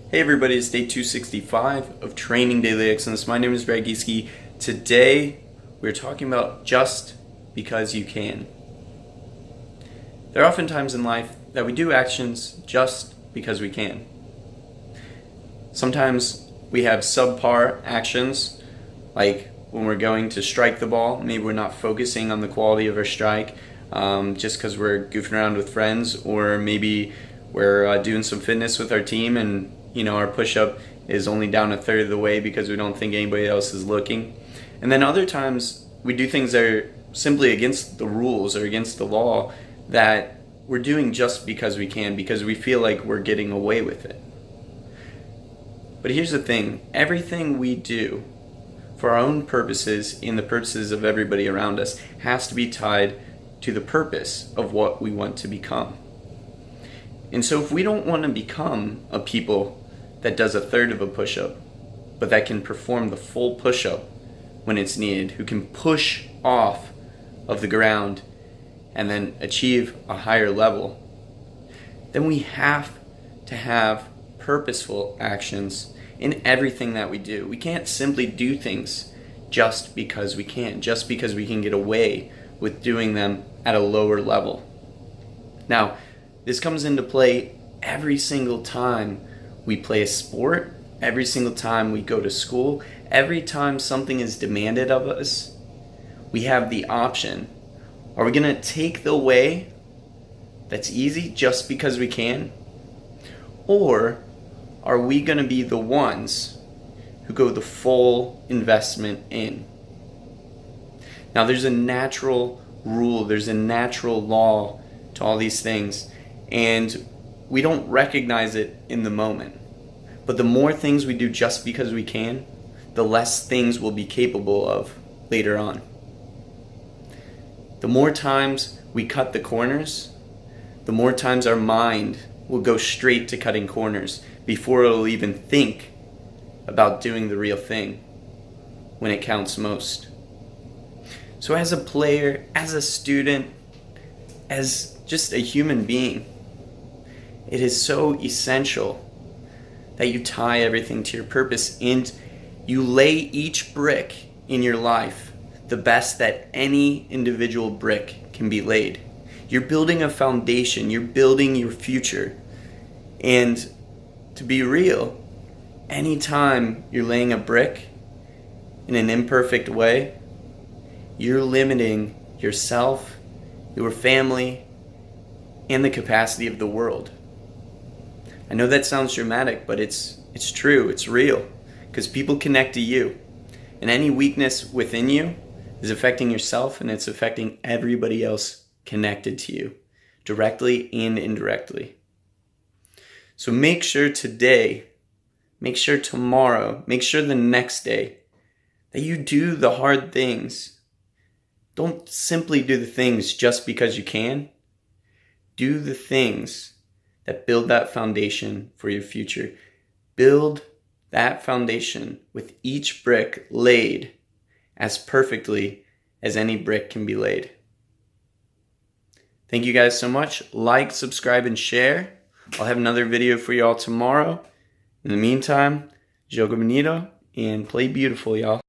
Hey everybody, it's day 265 of Training Daily Excellence. My name is Brad Gieske. Today we're talking about just because you can. There are often times in life that we do actions just because we can. Sometimes we have subpar actions, like when we're going to strike the ball, maybe we're not focusing on the quality of our strike just because we're goofing around with friends, or maybe we're doing some fitness with our team and our push-up is only down a third of the way because we don't think anybody else is looking. And then other times we do things that are simply against the rules or against the law that we're doing just because we can, because we feel like we're getting away with it. But here's the thing, everything we do for our own purposes and the purposes of everybody around us has to be tied to the purpose of what we want to become. And so if we don't want to become a people that does a third of a push-up, but that can perform the full push-up when it's needed, who can push off of the ground and then achieve a higher level, then we have to have purposeful actions in everything that we do. We can't simply do things just because we can, just because we can get away with doing them at a lower level. Now, this comes into play every single time we play a sport, every single time we go to school, every time something is demanded of us. We have the option. Are we going to take the way that's easy just because we can? Or are we going to be the ones who go the full investment in? Now, there's a natural rule, there's a natural law to all these things, and we don't recognize it in the moment. But the more things we do just because we can, the less things we'll be capable of later on. The more times we cut the corners, the more times our mind will go straight to cutting corners before it'll even think about doing the real thing when it counts most. So as a player, as a student, as just a human being, it is so essential that you tie everything to your purpose and you lay each brick in your life the best that any individual brick can be laid. You're building a foundation, you're building your future. And to be real, anytime you're laying a brick in an imperfect way, you're limiting yourself, your family, and the capacity of the world. I know that sounds dramatic, but it's true, it's real, because people connect to you. And any weakness within you is affecting yourself, and it's affecting everybody else connected to you, directly and indirectly. So make sure today, make sure tomorrow, make sure the next day that you do the hard things. Don't simply do the things just because you can. Do the things that build that foundation for your future. Build that foundation with each brick laid as perfectly as any brick can be laid. Thank you guys so much. Like, subscribe, and share. I'll have another video for y'all tomorrow. In the meantime, joga bonito and play beautiful, y'all.